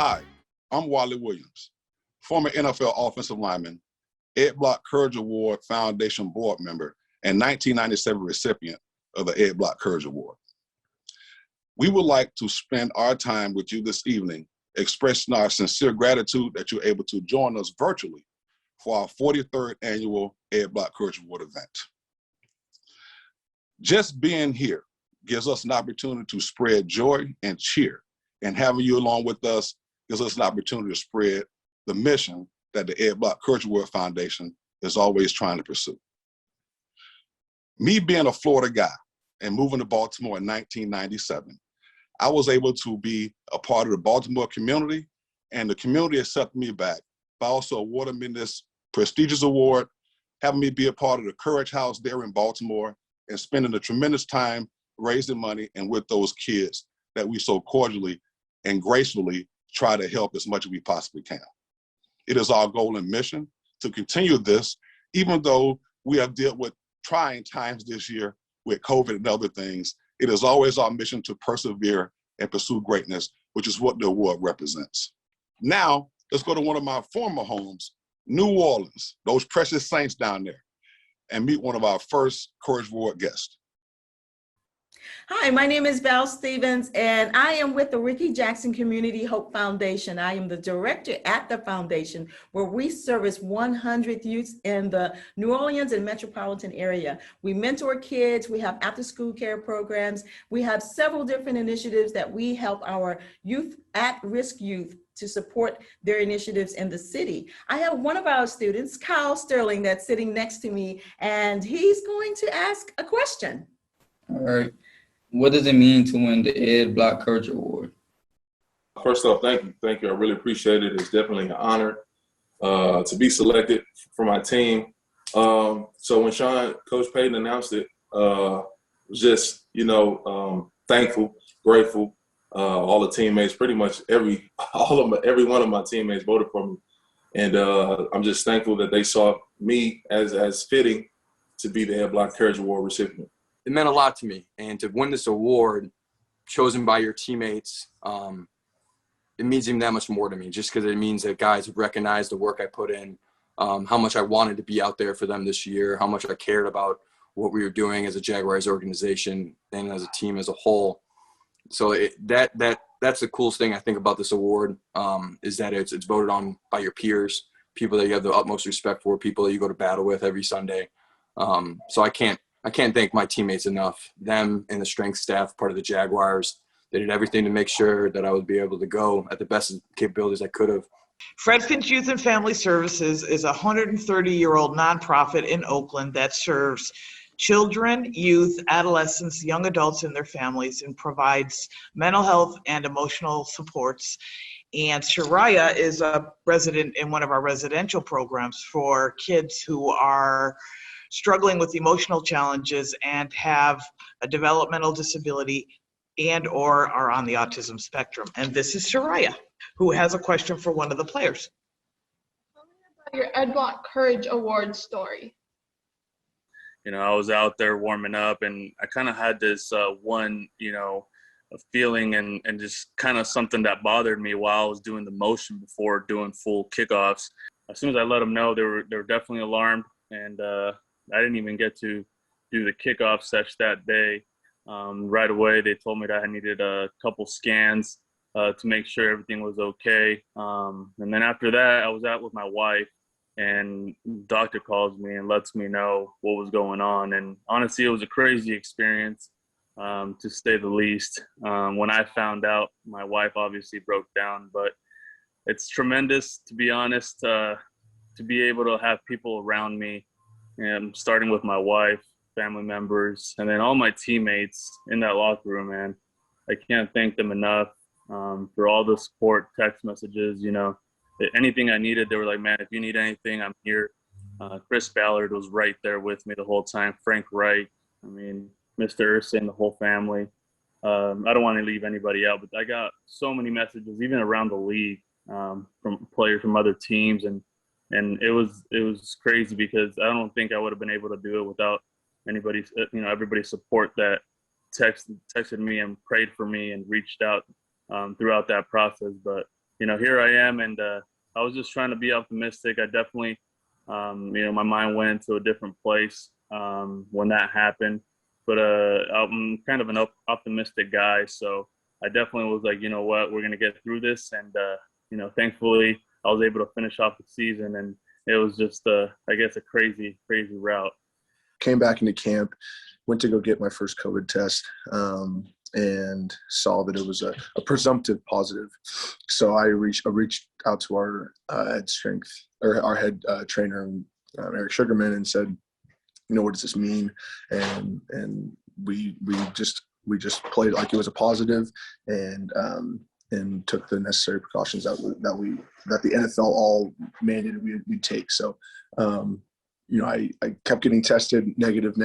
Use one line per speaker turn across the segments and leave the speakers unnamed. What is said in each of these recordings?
Hi, I'm Wally Williams, former NFL offensive lineman, Ed Block Courage Award Foundation board member, and 1997 recipient of the Ed Block Courage Award. We would like to spend our time with you this evening expressing our sincere gratitude that you're able to join us virtually for our 43rd annual Ed Block Courage Award event. Just being here gives us an opportunity to spread joy and cheer, and having you along with us gives us an opportunity to spread the mission that the Ed Block Courage Award Foundation is always trying to pursue. Me being a Florida guy and moving to Baltimore in 1997, I was able to be a part of the Baltimore community, and the community accepted me back by also awarding me this prestigious award, having me be a part of the Courage House there in Baltimore, and spending a tremendous time raising money and with those kids that we so cordially and gracefully try to help as much as we possibly can. It is our goal and mission to continue this, even though we have dealt with trying times this year with COVID and other things. It is always our mission to persevere and pursue greatness, which is what the award represents. Now, let's go to one of my former homes, New Orleans, those precious saints down there, and meet one of our first Courage Award guests.
Hi, my name is Val Stevens, and I am with the Ricky Jackson Community Hope Foundation. I am the director at the foundation, where we service 100 youths in the New Orleans and metropolitan area. We mentor kids, we have after-school care programs, we have several different initiatives that we help our youth, at-risk youth, to support their initiatives in the city. I have one of our students, Kyle Sterling, that's sitting next to me, and he's going to ask a question.
All right. What does it mean to win the Ed Block Courage Award?
First off, thank you. Thank you. I really appreciate it. It's definitely an honor to be selected for my team. So when Coach Payton announced it, was just, thankful, grateful. All the teammates, pretty much every one of my teammates voted for me. And I'm just thankful that they saw me as fitting to be the Ed Block Courage Award recipient.
It meant a lot to me, and to win this award chosen by your teammates, it means even that much more to me, just because it means that guys have recognized the work I put in, how much I wanted to be out there for them this year, how much I cared about what we were doing as a Jaguars organization and as a team as a whole. So that's the coolest thing I think about this award, is that it's voted on by your peers, people that you have the utmost respect for, people that you go to battle with every Sunday. So I can't thank my teammates enough. Them and the strength staff, part of the Jaguars, they did everything to make sure that I would be able to go at the best capabilities I could have.
Fred Finch Youth and Family Services is a 130-year-old nonprofit in Oakland that serves children, youth, adolescents, young adults and their families, and provides mental health and emotional supports. And Shariah is a resident in one of our residential programs for kids who are struggling with emotional challenges and have a developmental disability and or are on the autism spectrum. And this is Shariah, who has a question for one of the players.
Tell me about your Ed Block Courage Award story.
I was out there warming up, and I kind of had this a feeling and just kind of something that bothered me while I was doing the motion before doing full kickoffs. As soon as I let them know, they were definitely alarmed, and I didn't even get to do the kickoff session that day. Right away, they told me that I needed a couple scans to make sure everything was okay. And then after that, I was out with my wife, and the doctor calls me and lets me know what was going on. And honestly, it was a crazy experience, to say the least. When I found out, my wife obviously broke down, but it's tremendous, to be honest, to be able to have people around me, and starting with my wife, family members, and then all my teammates in that locker room, man. I can't thank them enough for all the support, text messages, anything I needed. They were like, man, if you need anything, I'm here. Chris Ballard was right there with me the whole time. Frank Wright, Mr. Ursing, the whole family. I don't want to leave anybody out, but I got so many messages, even around the league, from players from other teams, and it was crazy, because I don't think I would have been able to do it without everybody's support that texted me and prayed for me and reached out throughout that process. But here I am, and I was just trying to be optimistic. I definitely, my mind went into a different place when that happened. But I'm kind of an optimistic guy, so I definitely was like, you know what, we're gonna get through this, and thankfully I was able to finish off the season, and it was just I guess a crazy route.
Came back into camp, went to go get my first COVID test, and saw that it was a presumptive positive. So I reached out to our head trainer, Eric Sugarman, and said, what does this mean? And we just played like it was a positive, and took the necessary precautions that the NFL all mandated we'd take. So, I kept getting tested negative,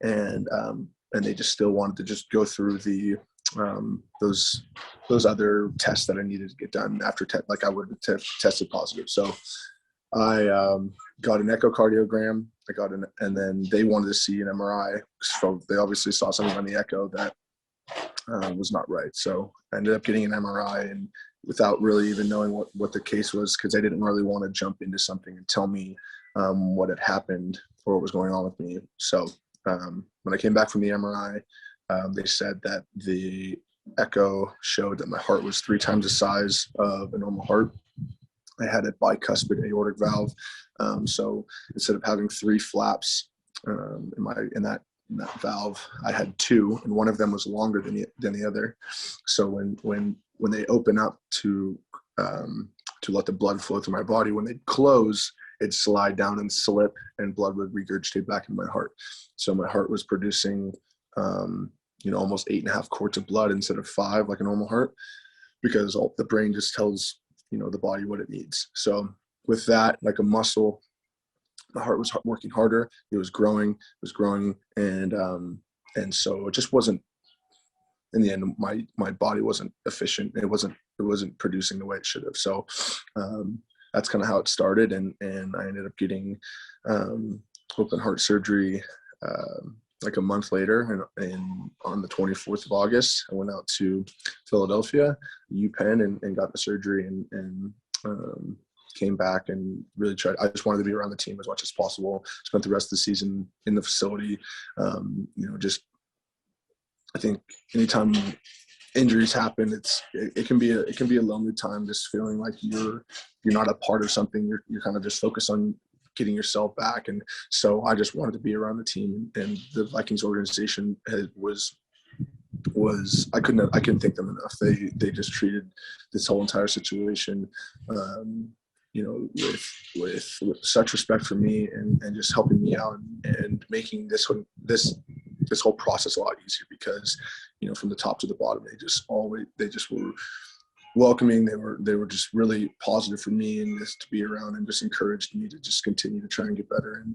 and they just still wanted to just go through the those other tests that I needed to get done after like I would have tested positive. So I got an echocardiogram. And then they wanted to see an MRI. So they obviously saw something on the echo that was not right. So I ended up getting an MRI, and without really even knowing what the case was, because I didn't really want to jump into something and tell me what had happened or what was going on with me. So when I came back from the MRI, they said that the echo showed that my heart was 3 times the size of a normal heart. I had a bicuspid aortic valve. So instead of having 3 flaps in that valve, I had 2, and one of them was longer than the other. So when they open up to let the blood flow through my body, when they close, it'd slide down and slip, and blood would regurgitate back into my heart. So my heart was producing almost 8.5 quarts of blood instead of 5 like a normal heart, because the brain just tells the body what it needs. So with that, like a muscle, my heart was working harder. It was growing, and so it just wasn't. In the end, my body wasn't efficient. It wasn't producing the way it should have. So that's kind of how it started, and I ended up getting open heart surgery like a month later, and on the 24th of August, I went out to Philadelphia, UPenn, and got the surgery, and came back and really tried. I just wanted to be around the team as much as possible. Spent the rest of the season in the facility. I think anytime injuries happen, it can be a lonely time, just feeling like you're not a part of something. You're kind of just focused on getting yourself back. And so I just wanted to be around the team, and the Vikings organization was I couldn't thank them enough. They just treated this whole entire situation with such respect for me, and just helping me out, and making this whole process a lot easier, because from the top to the bottom, they just were welcoming. They were just really positive for me, and just to be around, and just encouraged me to just continue to try and get better. And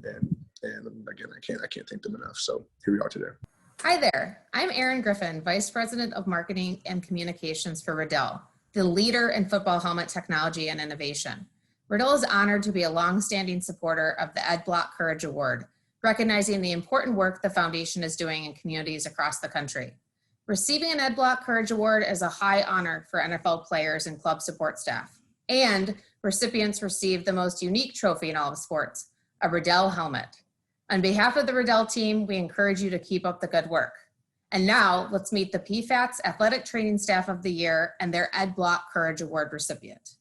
again, I can't thank them enough. So here we are today.
Hi there, I'm Erin Griffin, Vice President of Marketing and Communications for Riddell, the leader in football helmet technology and innovation. Riddell is honored to be a longstanding supporter of the Ed Block Courage Award, recognizing the important work the foundation is doing in communities across the country. Receiving an Ed Block Courage Award is a high honor for NFL players and club support staff, and recipients receive the most unique trophy in all of sports, a Riddell helmet. On behalf of the Riddell team, we encourage you to keep up the good work. And now let's meet the PFATS Athletic Training Staff of the Year and their Ed Block Courage Award recipient.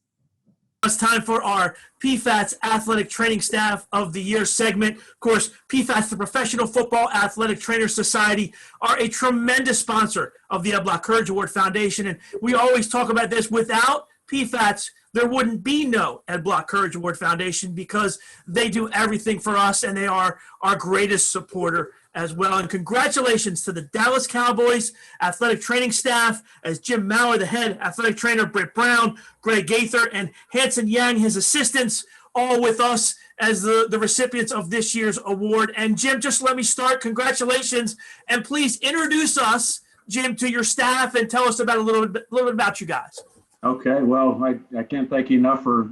It's time for our PFATS Athletic Training Staff of the Year segment. Of course, PFATS, the Professional Football Athletic Trainers Society, are a tremendous sponsor of the Ed Block Courage Award Foundation. And we always talk about this. Without PFATS, there wouldn't be no Ed Block Courage Award Foundation, because they do everything for us, and they are our greatest supporter as well. And congratulations to the Dallas Cowboys athletic training staff, as Jim Maurer, the head athletic trainer, Britt Brown, Greg Gaither, and Hanson Yang, his assistants, all with us as the recipients of this year's award. And Jim, just let me start. Congratulations. And please introduce us, Jim, to your staff, and tell us about a little bit about you guys.
Okay, well, I can't thank you enough for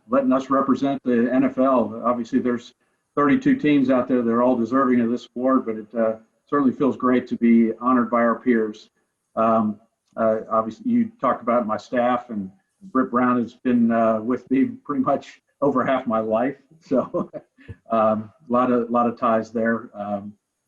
letting us represent the NFL. Obviously, there's 32 teams out there that are all deserving of this award, but it certainly feels great to be honored by our peers. Obviously, you talked about my staff, and Britt Brown has been with me pretty much over half my life, so a lot of ties there.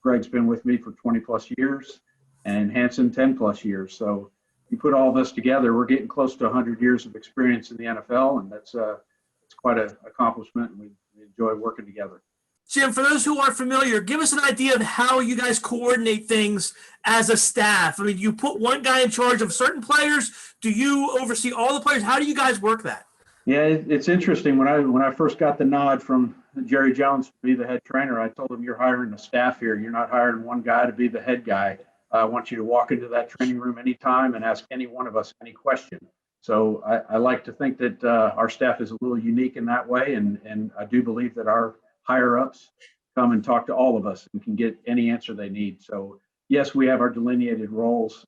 Greg's been with me for 20 plus years, and Hanson 10 plus years. So you put all this together, we're getting close to 100 years of experience in the NFL, and that's it's quite an accomplishment, and we enjoy working together.
Jim, for those who aren't familiar, give us an idea of how you guys coordinate things as a staff. I mean, you put one guy in charge of certain players. Do you oversee all the players? How do you guys work that?
Yeah, it's interesting. When I first got the nod from Jerry Jones to be the head trainer, I told him, you're hiring a staff here. You're not hiring one guy to be the head guy. I want you to walk into that training room anytime and ask any one of us any question. So I like to think that our staff is a little unique in that way, and I do believe that our higher ups come and talk to all of us and can get any answer they need. So yes, we have our delineated roles.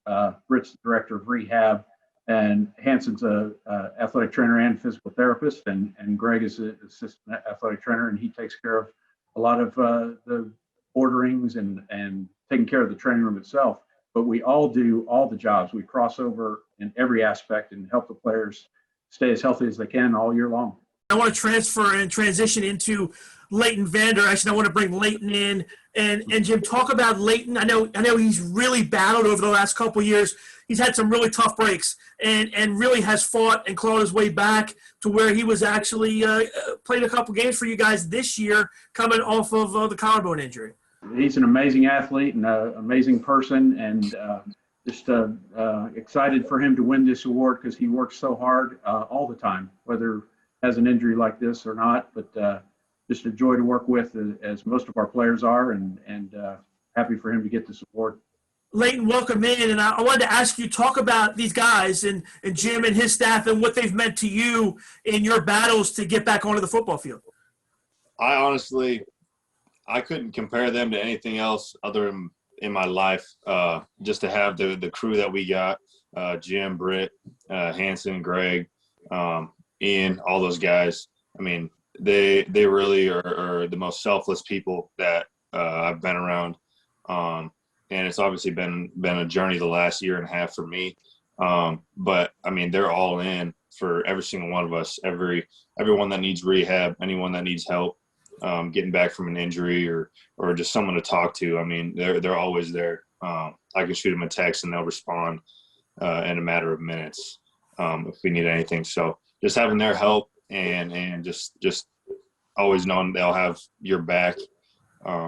Britt's the director of rehab, and Hanson's a athletic trainer and physical therapist, and Greg is an assistant athletic trainer, and he takes care of a lot of the orderings and taking care of the training room itself. But we all do all the jobs. We cross over in every aspect and help the players stay as healthy as they can all year long.
I want to transfer and transition into Leighton Vander. Actually, I want to bring Leighton in and Jim, talk about Leighton. I know he's really battled over the last couple of years. He's had some really tough breaks and really has fought and clawed his way back to where he was actually played a couple games for you guys this year, coming off of the collarbone injury.
He's an amazing athlete and an amazing person, and just excited for him to win this award because he works so hard all the time, whether has an injury like this or not. But just a joy to work with, as most of our players are, and happy for him to get this award.
Leighton, welcome in, and I wanted to ask you, talk about these guys and Jim and his staff and what they've meant to you in your battles to get back onto the football field.
I couldn't compare them to anything else other than in my life. Just to have the crew that we got, Jim, Britt, Hanson, Greg, Ian, all those guys. I mean, they really are the most selfless people that I've been around. And it's obviously been a journey the last year and a half for me. But I mean, they're all in for every single one of us, everyone that needs rehab, anyone that needs help, getting back from an injury or just someone to talk to. I mean, they're always there. I can shoot them a text and they'll respond in a matter of minutes if we need anything. So just having their help and just always knowing they'll have your back.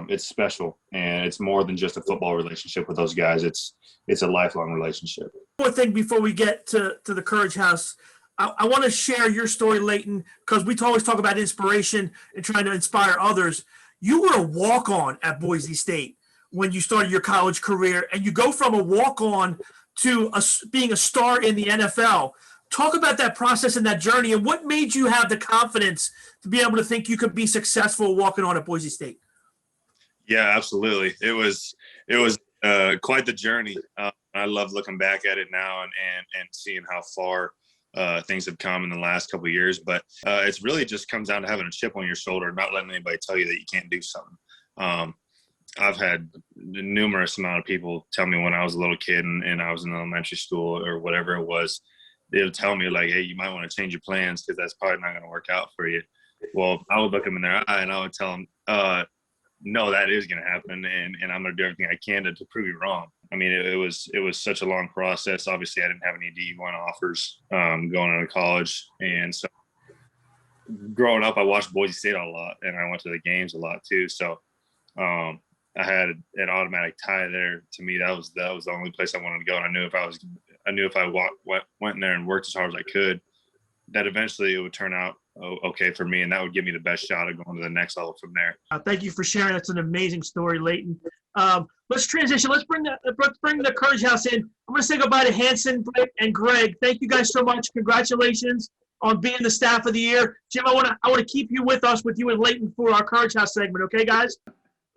It's special, and it's more than just a football relationship with those guys. It's a lifelong relationship.
One more thing before we get to the Courage House, I want to share your story, Leighton, because we always talk about inspiration and trying to inspire others. You were a walk-on at Boise State when you started your college career, and you go from a walk-on to being a star in the NFL. Talk about that process and that journey, and what made you have the confidence to be able to think you could be successful walking on at Boise State?
Yeah, absolutely. It was quite the journey. I love looking back at it now and seeing how far things have come in the last couple of years. But it's really just comes down to having a chip on your shoulder, not letting anybody tell you that you can't do something. I've had numerous amount of people tell me when I was a little kid and I was in elementary school or whatever it was, they would tell me like, hey, you might want to change your plans because that's probably not going to work out for you. Well, I would look them in their eye and I would tell them, no, that is going to happen, and I'm going to do everything I can to prove you wrong. I mean, it was such a long process. Obviously, I didn't have any D1 offers going into college, and so growing up, I watched Boise State a lot, and I went to the games a lot too. So I had an automatic tie there. To me, that was the only place I wanted to go, and I knew if I went in there and worked as hard as I could, that eventually it would turn out okay for me, and that would give me the best shot of going to the next level from there.
Thank you for sharing. That's an amazing story, Leighton. Let's transition. Let's bring the Courage House in. I'm going to say goodbye to Hanson, Britt, and Greg. Thank you guys so much. Congratulations on being the staff of the year. Jim, I want to keep you with you and Leighton for our Courage House segment. Okay, guys?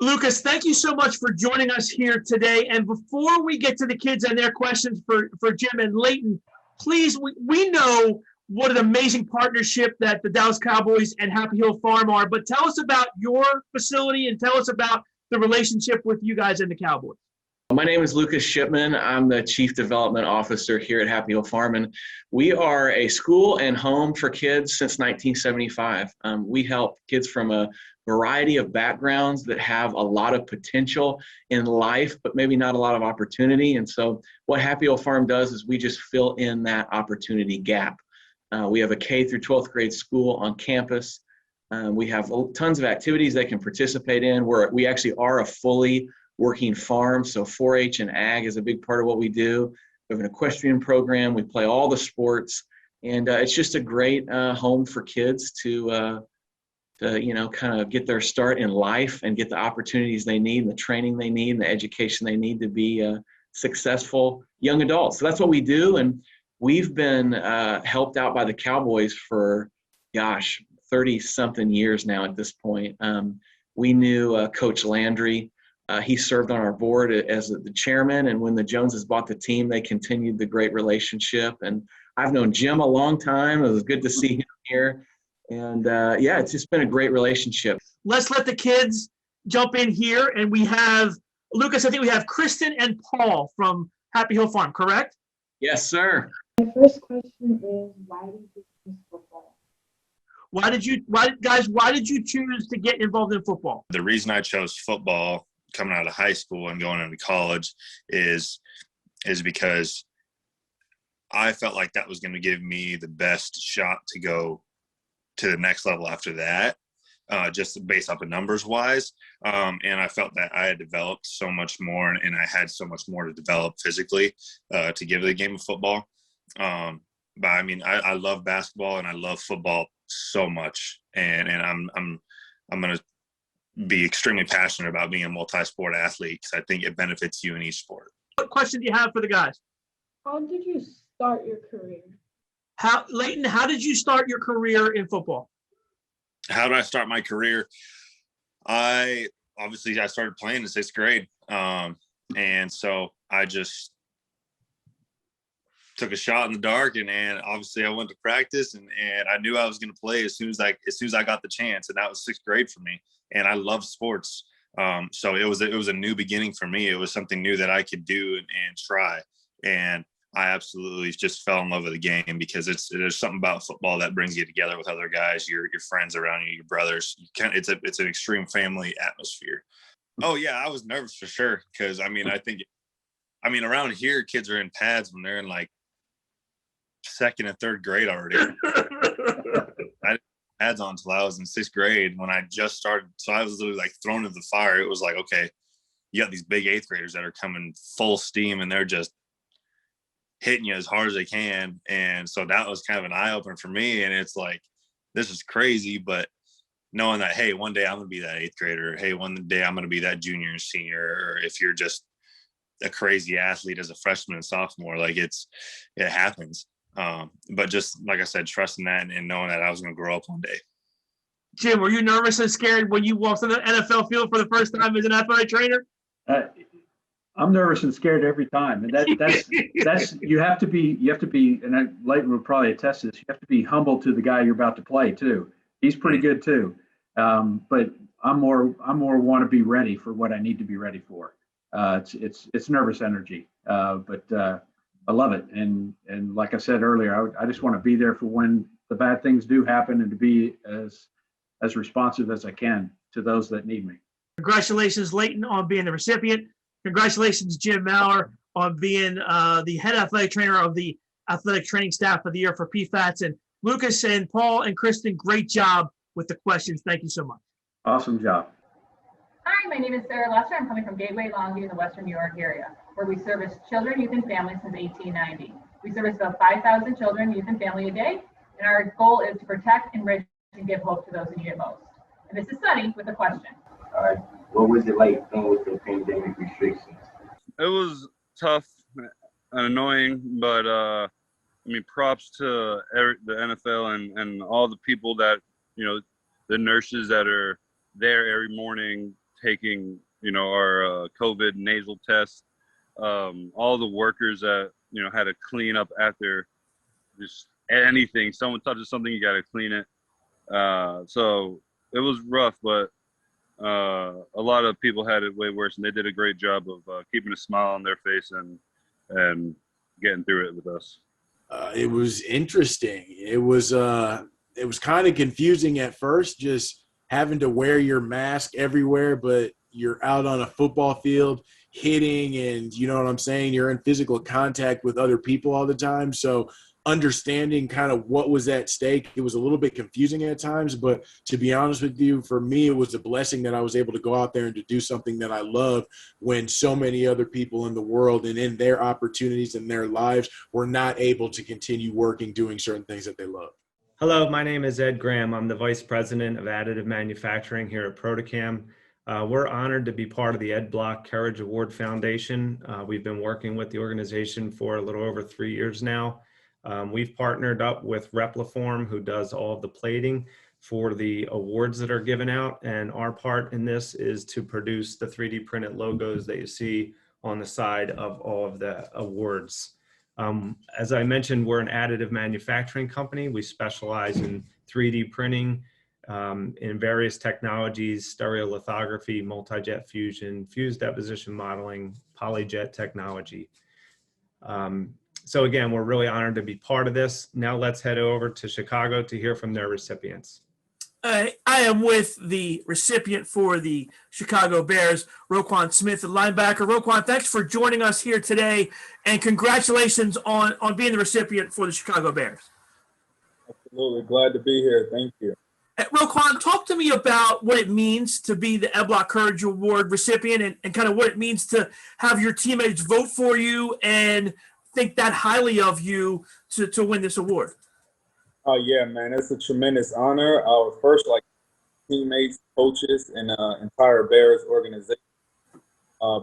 Lucas, thank you so much for joining us here today. And before we get to the kids and their questions for Jim and Leighton, please, we know what an amazing partnership that the Dallas Cowboys and Happy Hill Farm are. But tell us about your facility and tell us about the relationship with you guys and the Cowboys.
My name is Lucas Shipman. I'm the Chief Development Officer here at Happy Hill Farm, and we are a school and home for kids since 1975. We help kids from a variety of backgrounds that have a lot of potential in life, but maybe not a lot of opportunity. And so what Happy Hill Farm does is we just fill in that opportunity gap. We have a K through 12th grade school on campus. We have tons of activities they can participate in. We actually are a fully working farm, so 4-H and ag is a big part of what we do. We have an equestrian program. We play all the sports, and it's just a great home for kids to kind of get their start in life and get the opportunities they need, and the training they need, and the education they need to be successful young adults. So that's what we do, and we've been helped out by the Cowboys for, 30-something years now at this point. We knew Coach Landry. He served on our board as the chairman, and when the Joneses bought the team, they continued the great relationship. And I've known Jim a long time. It was good to see him here. And it's just been a great relationship.
Let's let the kids jump in here. And we have, Lucas, I think we have Kristen and Paul from Happy Hill Farm, correct?
Yes, sir.
My first question is, why did you choose football?
Why did you choose to get involved in football?
The reason I chose football coming out of high school and going into college is because I felt like that was going to give me the best shot to go to the next level after that, just based off of numbers wise. And I felt that I had developed so much more, and I had so much more to develop physically to give to the game of football. But I mean, I love basketball and I love football so much, and I'm going to be extremely passionate about being a multi-sport athlete because I think it benefits you in each sport.
What question do you have for the guys?
How did you start your career?
Leighton, how did you start your career in football?
How did I start my career? I started playing in 6th grade. And so I just took a shot in the dark, and obviously I went to practice, and I knew I was going to play as soon as I got the chance. And that was 6th grade for me. And I love sports. So it was a new beginning for me. It was something new that I could do and try. And I absolutely just fell in love with the game because there's something about football that brings you together with other guys, your friends around you, your brothers. It's an extreme family atmosphere. Oh yeah, I was nervous for sure because around here kids are in pads when they're in like 2nd and 3rd grade already. I didn't have pads on until I was in 6th grade when I just started. So I was literally like thrown into the fire. It was like, okay, you got these big 8th graders that are coming full steam and they're just hitting you as hard as they can. And so that was kind of an eye opener for me. And it's like, this is crazy, but knowing that, hey, one day I'm going to be that 8th grader. Hey, one day I'm going to be that junior and senior. Or if you're just a crazy athlete as a freshman and sophomore, like it happens. But just like I said, trusting that and knowing that I was going to grow up one day.
Jim, were you nervous and scared when you walked on the NFL field for the first time as an athletic trainer?
I'm nervous and scared every time, and that's you have to be, and Leighton will probably attest to this. You have to be humble to the guy you're about to play too. He's pretty good too, but I'm more want to be ready for what I need to be ready for. It's nervous energy, but I love it, and like I said earlier, I just want to be there for when the bad things do happen, and to be as responsive as I can to those that need me.
Congratulations, Leighton, on being the recipient. Congratulations, Jim Maurer, on being the head athletic trainer of the athletic training staff of the year for PFATs. And Lucas and Paul and Kristen, great job with the questions. Thank you so much.
Awesome job.
Hi, my name is Sarah Lester. I'm coming from Gateway, Longview in the Western New York area, where we service children, youth, and families since 1890. We service about 5,000 children, youth, and family a day, and our goal is to protect, enrich, and give hope to those who need it most. And this is Sunny with a question.
All right. What was it like dealing with the pandemic restrictions?
It was tough and annoying, but props to the NFL and all the people that, the nurses that are there every morning taking, our COVID nasal test, all the workers that, had to clean up after just anything. Someone touches something, you got to clean it. So it was rough, but a lot of people had it way worse, and they did a great job of keeping a smile on their face and getting through it with us.
It was interesting. It was kind of confusing at first, just having to wear your mask everywhere, but you're out on a football field hitting, and you know what I'm saying? You're in physical contact with other people all the time. So understanding kind of what was at stake, it was a little bit confusing at times, but to be honest with you, for me, it was a blessing that I was able to go out there and to do something that I love when so many other people in the world and in their opportunities in their lives were not able to continue working, doing certain things that they love.
Hello, my name is Ed Graham. I'm the Vice President of Additive Manufacturing here at Protocam. We're honored to be part of the Ed Block Courage Award Foundation. We've been working with the organization for a little over 3 years now. We've partnered up with Repliform, who does all of the plating for the awards that are given out. And our part in this is to produce the 3D printed logos that you see on the side of all of the awards. As I mentioned, we're an additive manufacturing company. We specialize in 3D printing in various technologies: stereolithography, multi-jet fusion, fused deposition modeling, polyjet technology. So again, we're really honored to be part of this. Now let's head over to Chicago to hear from their recipients.
I am with the recipient for the Chicago Bears, Roquan Smith, the linebacker. Roquan, thanks for joining us here today, and congratulations on being the recipient for the Chicago Bears.
Absolutely. Glad to be here. Thank you.
Roquan, talk to me about what it means to be the Ed Block Courage Award recipient and kind of what it means to have your teammates vote for you and think that highly of you to win this award.
Oh, yeah, man. It's a tremendous honor. Our first, teammates, coaches, and entire Bears organization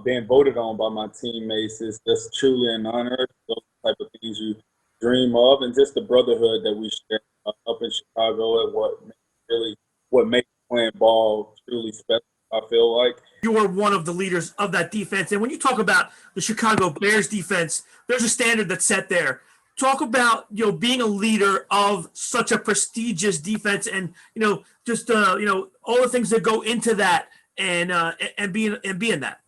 being voted on by my teammates is just truly an honor. Those type of things you dream of, and just the brotherhood that we share up in Chicago, and what makes playing ball truly special, I feel like.
You are one of the leaders of that defense. And when you talk about the Chicago Bears defense, there's a standard that's set there. Talk about, being a leader of such a prestigious defense and, just, all the things that go into that and being that.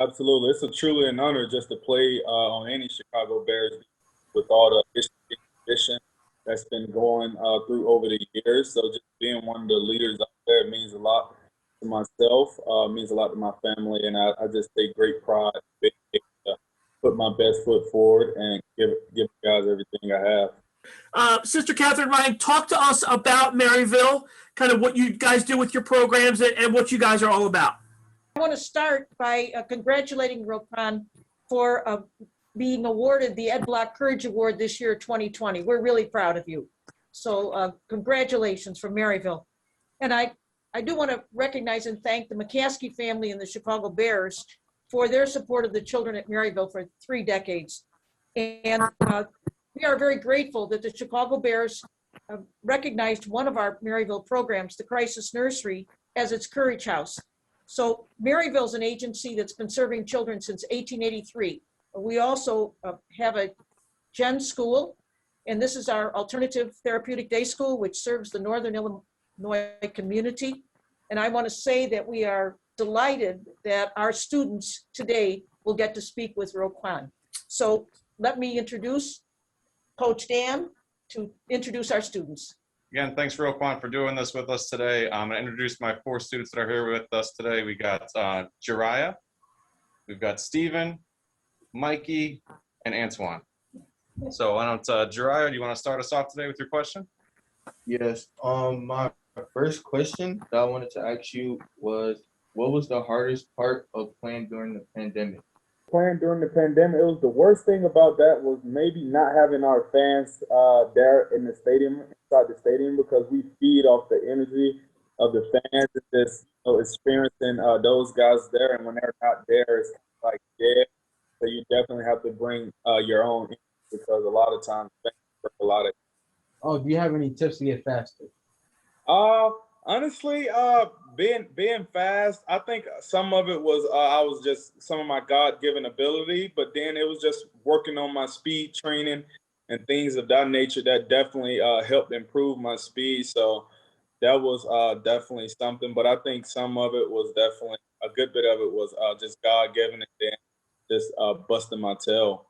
Absolutely. It's truly an honor just to play on any Chicago Bears with all the history and tradition that's been going through over the years. So just being one of the leaders out there means a lot to myself, means a lot to my family, and I just take great pride in being able to put my best foot forward and give guys everything I have.
Sister Catherine Ryan, talk to us about Maryville, kind of what you guys do with your programs and what you guys are all about.
I want to start by congratulating Roquan for being awarded the Ed Block Courage Award this year, 2020. We're really proud of you. So congratulations from Maryville. And I do want to recognize and thank the McCaskey family and the Chicago Bears for their support of the children at Maryville for 3 decades. And we are very grateful that the Chicago Bears recognized one of our Maryville programs, the Crisis Nursery, as its Courage House. So Maryville is an agency that's been serving children since 1883. We also have a Gen School, and this is our alternative therapeutic day school, which serves the Northern Illinois community. And I want to say that we are delighted that our students today will get to speak with Roquan. So let me introduce Coach Dan to introduce our students.
Again, thanks Roquan for doing this with us today. I'm going to introduce my 4 students that are here with us today. We got Jariah, we've got Steven, Mikey, and Antoine. So why don't Jariah, do you want to start us off today with your question?
Yes. My first question that I wanted to ask you was, what was the hardest part of playing during the pandemic?
Playing during the pandemic, it was the worst thing about that was maybe not having our fans there in the stadium, inside the stadium, because we feed off the energy of the fans and just experiencing those guys there. And when they're not there, it's like, yeah. So you definitely have to bring your own energy, because a lot of times fans work a lot of.
Oh, do you have any tips to get faster?
Honestly, being fast, I think some of it was I was just some of my God-given ability, but then it was just working on my speed training and things of that nature that definitely helped improve my speed. So that was definitely something. But I think some of it was definitely a good bit of it was just God given it, and just busting my tail.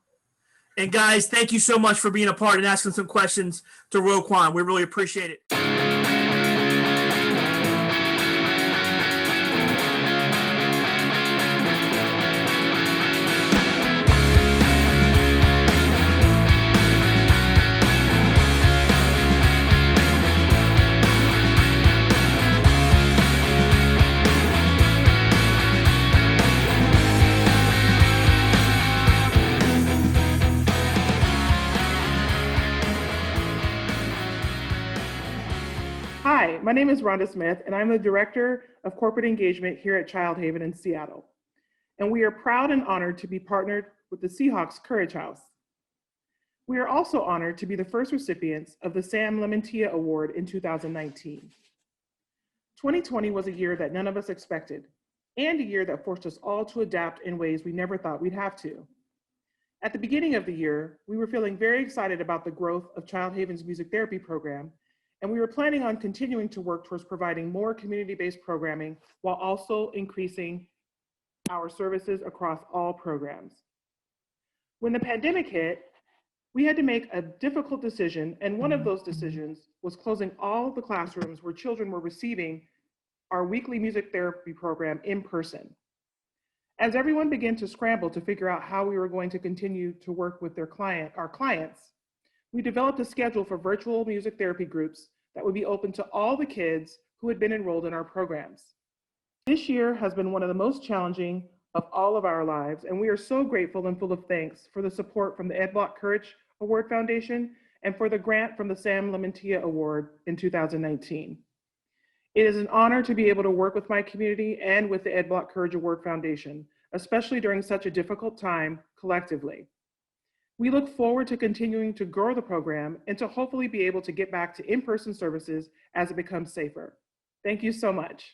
And guys, thank you so much for being a part and asking some questions to Roquan. We really appreciate it.
Hi, my name is Rhonda Smith, and I'm the Director of Corporate Engagement here at Child Haven in Seattle. And we are proud and honored to be partnered with the Seahawks Courage House. We are also honored to be the first recipients of the Sam Lamentia Award in 2019. 2020 was a year that none of us expected, and a year that forced us all to adapt in ways we never thought we'd have to. At the beginning of the year, we were feeling very excited about the growth of Child Haven's music therapy program, and we were planning on continuing to work towards providing more community-based programming while also increasing our services across all programs. When the pandemic hit, we had to make a difficult decision, and one of those decisions was closing all the classrooms where children were receiving our weekly music therapy program in person. As everyone began to scramble to figure out how we were going to continue to work with our clients, we developed a schedule for virtual music therapy groups that would be open to all the kids who had been enrolled in our programs. This year has been one of the most challenging of all of our lives, and we are so grateful and full of thanks for the support from the Ed Block Courage Award Foundation and for the grant from the Sam Lamentia Award in 2019. It is an honor to be able to work with my community and with the Ed Block Courage Award Foundation, especially during such a difficult time collectively. We look forward to continuing to grow the program and to hopefully be able to get back to in-person services as it becomes safer. Thank you so much.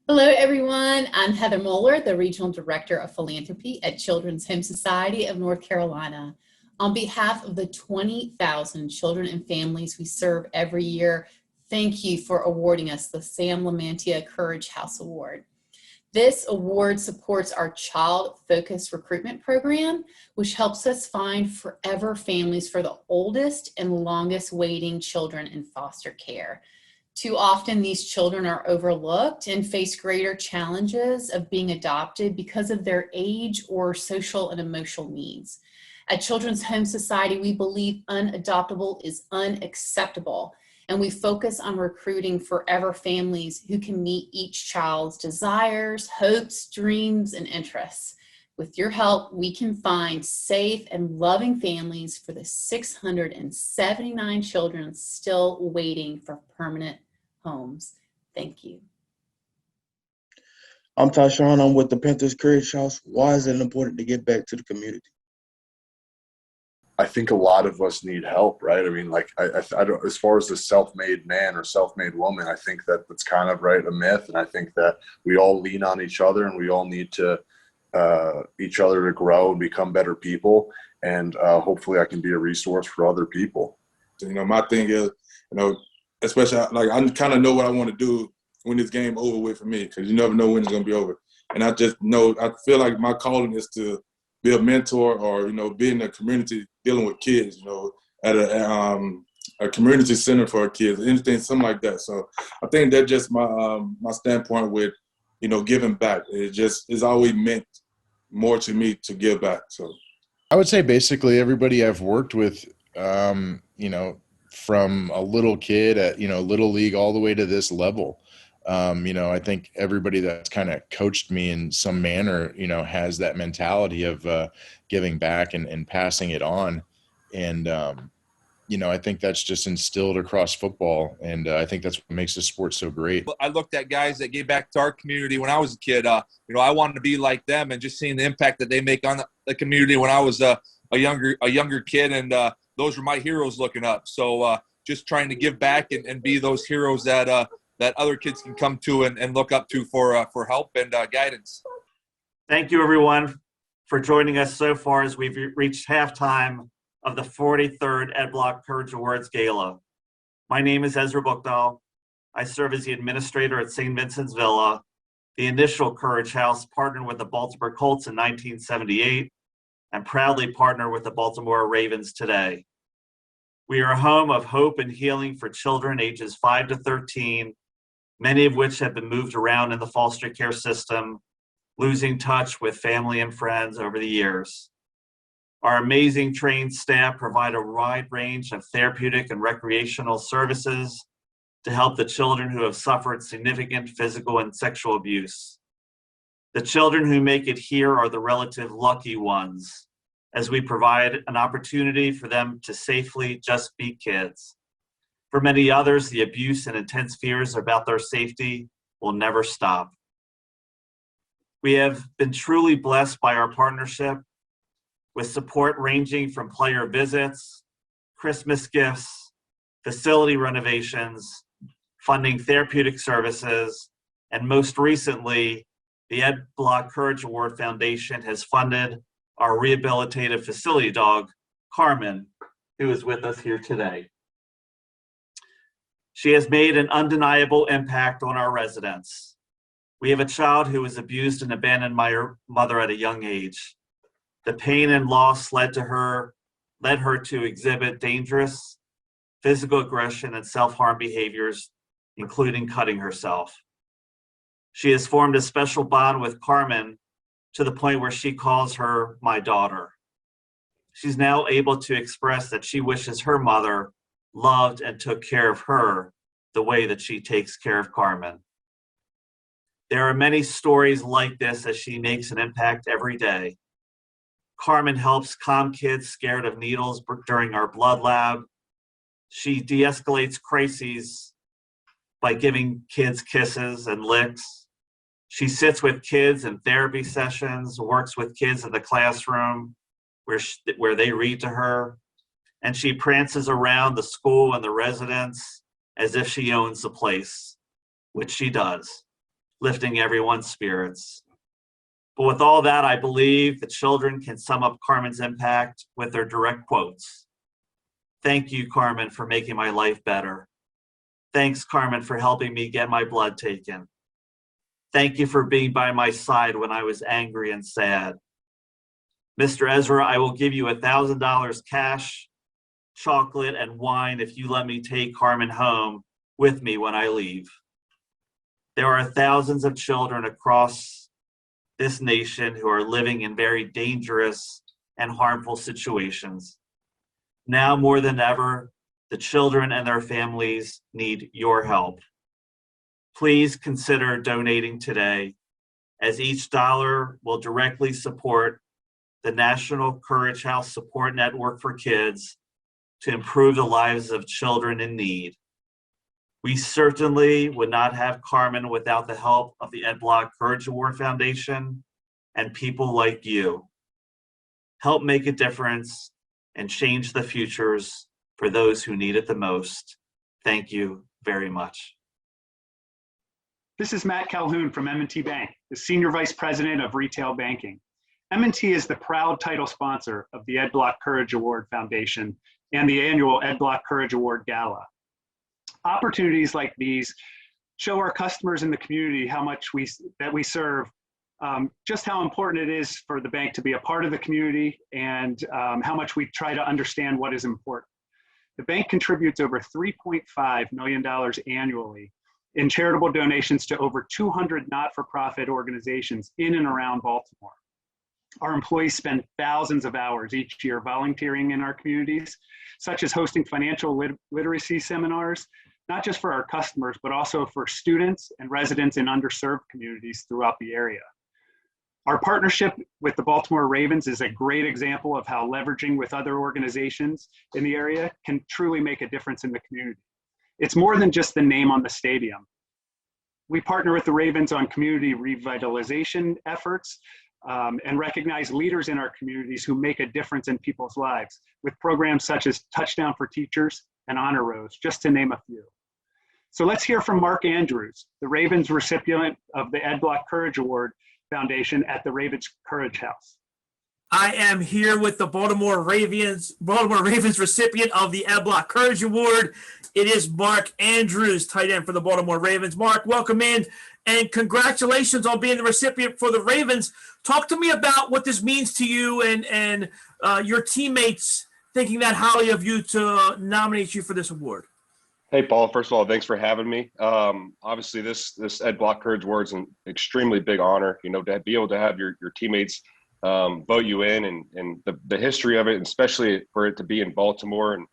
Hello, everyone. I'm Heather Moeller, the Regional Director of Philanthropy at Children's Home Society of North Carolina. On behalf of the 20,000 children and families we serve every year, thank you for awarding us the Sam Lamentia Courage House Award. This award supports our child-focused recruitment program, which helps us find forever families for the oldest and longest waiting children in foster care. Too often, these children are overlooked and face greater challenges of being adopted because of their age or social and emotional needs. At Children's Home Society, we believe unadoptable is unacceptable, and we focus on recruiting forever families who can meet each child's desires, hopes, dreams, and interests. With your help, we can find safe and loving families for the 679 children still waiting for permanent homes. Thank you.
I'm Tyshawn. I'm with the Panthers Courage House. Why is it important to give back to the community?
I think a lot of us need help, right? I mean, like, I don't, as far as the self-made man or self-made woman, I think that that's kind of, right, a myth. And I think that we all lean on each other and we all need to each other to grow and become better people. And hopefully I can be a resource for other people.
You know, my thing is, you know, especially like I kind of know what I want to do when this game over with for me, because you never know when it's going to be over. And I just know, I feel like my calling is to be a mentor or, you know, be in the community dealing with kids, you know, at a community center for kids, anything, something like that. So I think that's just my my standpoint with, you know, giving back. It just is always meant more to me to give back. So
I would say basically everybody I've worked with, you know, from a little kid at, you know, little league all the way to this level. You know, I think everybody that's kind of coached me in some manner, you know, has that mentality of giving back and passing it on. And, you know, I think that's just instilled across football. And I think that's what makes the sport so great.
I looked at guys that gave back to our community when I was a kid. You know, I wanted to be like them, and just seeing the impact that they make on the community when I was a younger kid. And those were my heroes looking up. So just trying to give back and be those heroes that that other kids can come to and look up to for help and guidance.
Thank you, everyone, for joining us so far as we've reached halftime of the 43rd Ed Block Courage Awards Gala. My name is Ezra Buchdahl, I serve as the administrator at St. Vincent's Villa. The initial Courage House partnered with the Baltimore Colts in 1978 and proudly partner with the Baltimore Ravens today. We are a home of hope and healing for children ages 5 to 13, many of which have been moved around in the foster care system, losing touch with family and friends over the years. Our amazing trained staff provide a wide range of therapeutic and recreational services to help the children who have suffered significant physical and sexual abuse. The children who make it here are the relative lucky ones, as we provide an opportunity for them to safely just be kids. For many others, the abuse and intense fears about their safety will never stop. We have been truly blessed by our partnership, with support ranging from player visits, Christmas gifts, facility renovations, funding therapeutic services, and most recently, the Ed Block Courage Award Foundation has funded our rehabilitative facility dog, Carmen, who is with us here today. She has made an undeniable impact on our residents. We have a child who was abused and abandoned by her mother at a young age. The pain and loss led her to exhibit dangerous physical aggression and self-harm behaviors, including cutting herself. She has formed a special bond with Carmen to the point where she calls her my daughter. She's now able to express that she wishes her mother loved and took care of her the way that she takes care of Carmen. There are many stories like this as she makes an impact every day. Carmen helps calm kids scared of needles during our blood lab. She de-escalates crises by giving kids kisses and licks. She sits with kids in therapy sessions, works with kids in the classroom where they read to her, and she prances around the school and the residents as if she owns the place, which she does, lifting everyone's spirits. But with all that, I believe the children can sum up Carmen's impact with their direct quotes. Thank you, Carmen, for making my life better. Thanks, Carmen, for helping me get my blood taken. Thank you for being by my side when I was angry and sad. Mr. Ezra, I will give you $1,000 cash, chocolate, and wine if you let me take Carmen home with me when I leave. There are thousands of children across this nation who are living in very dangerous and harmful situations. Now more than ever, the children and their families need your help. Please consider donating today, as each dollar will directly support the National Courage House Support Network for Kids to improve the lives of children in need. We certainly would not have Carmen without the help of the Ed Block Courage Award Foundation and people like you. Help make a difference and change the futures for those who need it the most. Thank you very much.
This is Matt Calhoun from M&T Bank, the Senior Vice President of Retail Banking. M&T is the proud title sponsor of the Ed Block Courage Award Foundation and the annual Ed Block Courage Award Gala. Opportunities like these show our customers in the community how much we serve, just how important it is for the bank to be a part of the community and how much we try to understand what is important. The bank contributes over $3.5 million annually in charitable donations to over 200 not-for-profit organizations in and around Baltimore. Our employees spend thousands of hours each year volunteering in our communities, such as hosting financial literacy seminars, not just for our customers, but also for students and residents in underserved communities throughout the area. Our partnership with the Baltimore Ravens is a great example of how leveraging with other organizations in the area can truly make a difference in the community. It's more than just the name on the stadium. We partner with the Ravens on community revitalization efforts and recognize leaders in our communities who make a difference in people's lives with programs such as Touchdown for Teachers and Honor Rows, just to name a few. So let's hear from Mark Andrews, the Ravens recipient of the Ed Block Courage Award Foundation at the Ravens Courage House.
I am here with the Baltimore Ravens recipient of the Ed Block Courage Award. It is Mark Andrews, tight end for the Baltimore Ravens. Mark, welcome in, and congratulations on being the recipient for the Ravens. Talk to me about what this means to you and your teammates thinking that highly of you to nominate you for this award.
Hey, Paul. First of all, thanks for having me. Obviously, this Ed Block Courage Award is an extremely big honor. You know, to be able to have your teammates vote you in, and the history of it, and especially for it to be in Baltimore, and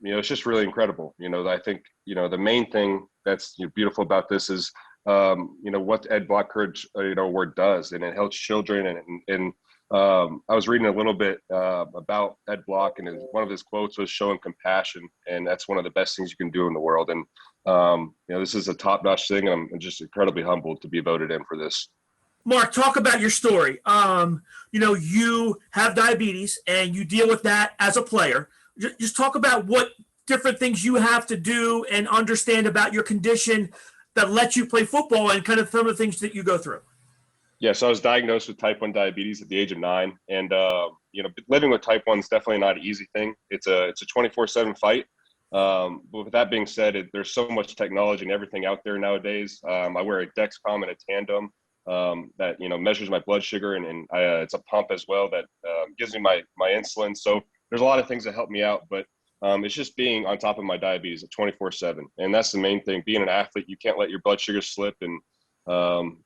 you know, it's just really incredible. You know, I think, you know, the main thing that's beautiful about this is you know, what Ed Block Courage Award does, and it helps children. And I was reading a little bit about Ed Block, and one of his quotes was showing compassion, and that's one of the best things you can do in the world. And you know, this is a top-notch thing, and I'm just incredibly humbled to be voted in for this.
Mark, talk about your story. You know, you have diabetes and you deal with that as a player. Just talk about what different things you have to do and understand about your condition that lets you play football, and kind of some of the things that you go through.
Yeah, so I was diagnosed with type 1 diabetes at the age of 9, and you know, living with type 1 is definitely not an easy thing. It's a 24/7 fight. But with that being said, there's so much technology and everything out there nowadays. I wear a Dexcom and a Tandem that, you know, measures my blood sugar, and it's a pump as well that gives me my insulin. So there's a lot of things that help me out, but it's just being on top of my diabetes at 24/7, and that's the main thing. Being an athlete, you can't let your blood sugar slip, and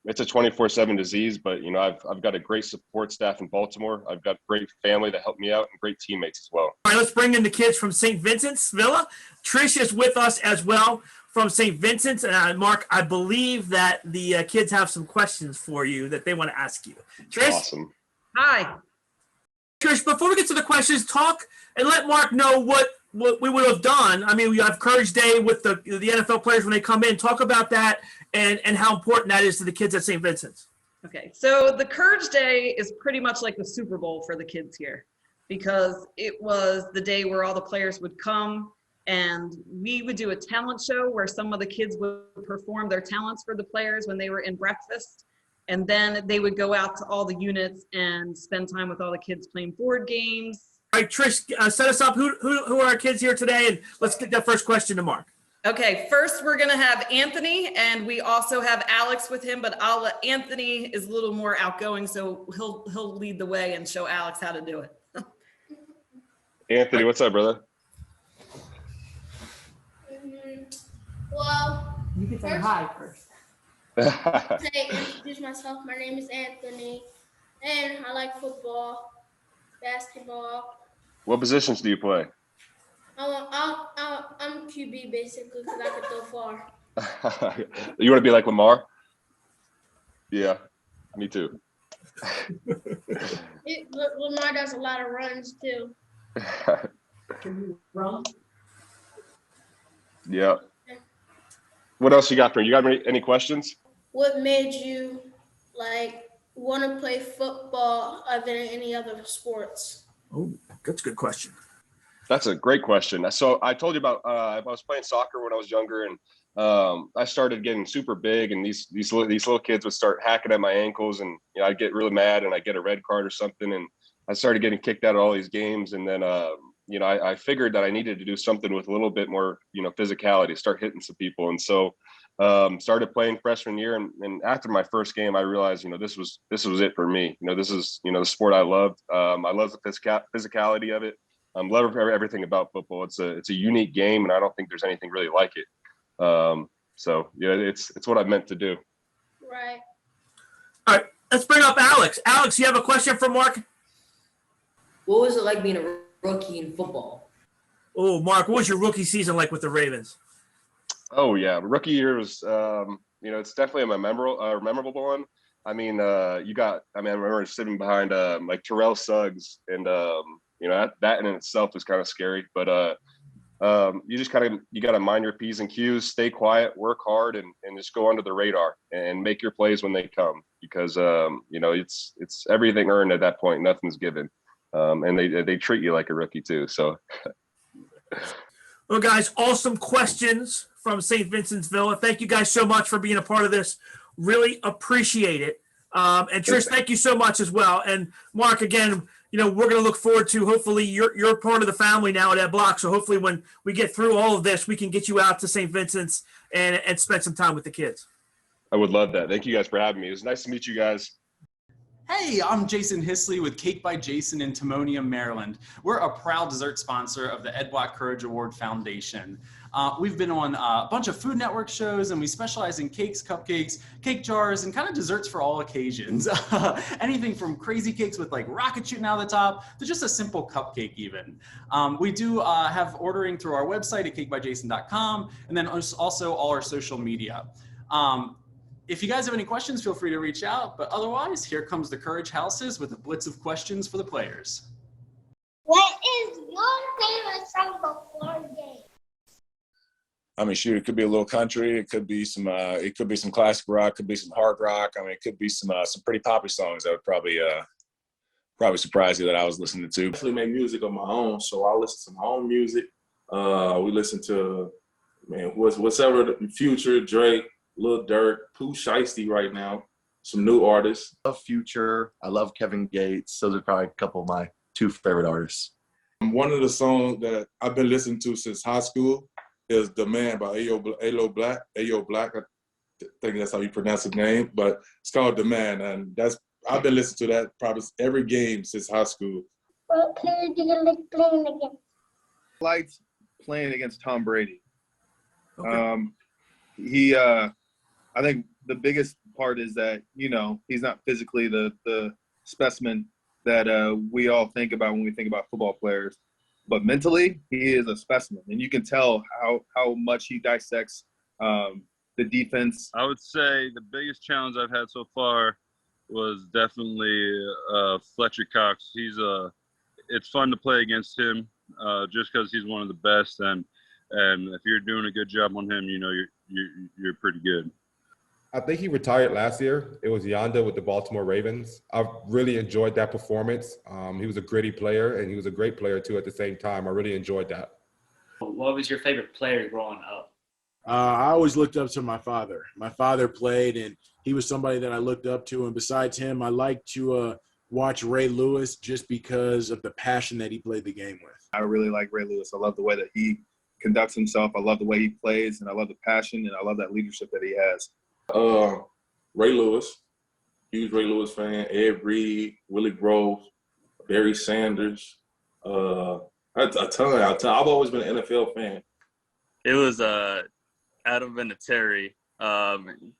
it's a 24/7 disease. But you know, I've got a great support staff in Baltimore. I've got great family that help me out, and great teammates as well.
All right, let's bring in the kids from St. Vincent's Villa. Trish is with us as well from St. Vincent's. And Mark, I believe that the kids have some questions for you that they want to ask you. Trish?
Awesome.
Hi.
Trish, before we get to the questions, talk and let Mark know what we would have done. I mean, we have Courage Day with the NFL players when they come in. Talk about that and how important that is to the kids at St. Vincent's.
Okay, so the Courage Day is pretty much like the Super Bowl for the kids here, because it was the day where all the players would come, and we would do a talent show where some of the kids would perform their talents for the players when they were in breakfast. And then they would go out to all the units and spend time with all the kids playing board games.
All right, Trish, set us up. Who are our kids here today? And let's get that first question to Mark.
Okay, first we're gonna have Anthony, and we also have Alex with him, but Anthony is a little more outgoing, so he'll lead the way and show Alex how to do it.
Anthony, what's up, brother?
Well,
you can say hi first.
Hey, introduce myself. My name is Anthony, and I like football, basketball.
What positions do you play?
I'm QB basically because I can throw far.
You want to be like Lamar? Yeah, me too.
Lamar does a lot of runs too.
Can you run?
Yeah. What else you got for me? You got any questions?
What made you want to play football other than any other sports?
Oh, that's a good question.
That's a great question. So I told you about I was playing soccer when I was younger, and I started getting super big, and these little kids would start hacking at my ankles, and you know, I'd get really mad, and I'd get a red card or something, and I started getting kicked out of all these games, and then you know, I figured that I needed to do something with a little bit more, you know, physicality, start hitting some people, and so started playing freshman year, and after my first game, I realized, you know, this was it for me. You know, this is, you know, the sport I loved. I love the physicality of it. Love everything about football. It's a unique game, and I don't think there's anything really like it. So yeah, it's what I meant to do.
Right.
All right, let's bring up Alex. Alex, you have a question for Mark?
What was it like being a rookie in football?
Oh, Mark, what was your rookie season like with the Ravens?
Oh yeah, rookie year was, you know, it's definitely a memorable one. I mean, I remember sitting behind like Terrell Suggs, and you know, that in itself is kind of scary. But you just got to mind your P's and Q's, stay quiet, work hard, and just go under the radar and make your plays when they come, because you know, it's everything earned at that point, nothing's given, and they treat you like a rookie too. So.
Well, guys, awesome questions from St. Vincent's Villa. Thank you guys so much for being a part of this. Really appreciate it. And Trish, thank you so much as well. And Mark, again, we're going to look forward to, hopefully you're part of the family now at Ed Block. So hopefully when we get through all of this, we can get you out to St. Vincent's and spend some time with the kids.
I would love that. Thank you guys for having me. It was nice to meet you guys.
Hey, I'm Jason Hisley with Cake by Jason in Timonium, Maryland. We're a proud dessert sponsor of the Ed Block Courage Award Foundation. We've been on a bunch of Food Network shows, and we specialize in cakes, cupcakes, cake jars, and kind of desserts for all occasions. Anything from crazy cakes with like rocket shooting out of the top to just a simple cupcake even. We do have ordering through our website at cakebyjason.com, and then also all our social media. If you guys have any questions, feel free to reach out. But otherwise, here comes the Courage Houses with a blitz of questions for the players.
What is your favorite song before game?
I mean, shoot, it could be a little country. It could be some classic rock. Could be some hard rock. I mean, it could be some pretty poppy songs that would probably surprise you that I was listening to.
I actually make music of my own, so I listen to my own music. We listen to, whatever the Future, Drake, Lil Durk, Pooh Shiesty right now, some new artists.
I love Future. I love Kevin Gates. Those are probably a couple of my two favorite artists.
One of the songs that I've been listening to since high school is "The Man" by Ayo Black. Ayo Black, I think that's how you pronounce his name, but it's called "The Man," and I've been listening to that probably every game since high school.
What player do you like playing against?
I liked playing against Tom Brady.
Okay.
I think the biggest part is that, he's not physically the specimen that we all think about when we think about football players. But mentally, he is a specimen. And you can tell how much he dissects the defense.
I would say the biggest challenge I've had so far was definitely Fletcher Cox. It's fun to play against him just because he's one of the best. And if you're doing a good job on him, you're pretty good.
I think he retired last year. It was Yanda with the Baltimore Ravens. I really enjoyed that performance. He was a gritty player, and he was a great player, too, at the same time. I really enjoyed that.
What was your favorite player growing up?
I always looked up to my father. My father played, and he was somebody that I looked up to. And besides him, I like to watch Ray Lewis just because of the passion that he played the game with.
I really like Ray Lewis. I love the way that he conducts himself. I love the way he plays, and I love the passion, and I love that leadership that he has.
Ray Lewis, huge Ray Lewis fan. Ed Reed, Willie Grove, Barry Sanders. A ton. I've always been an NFL fan.
It was Adam Vinatieri.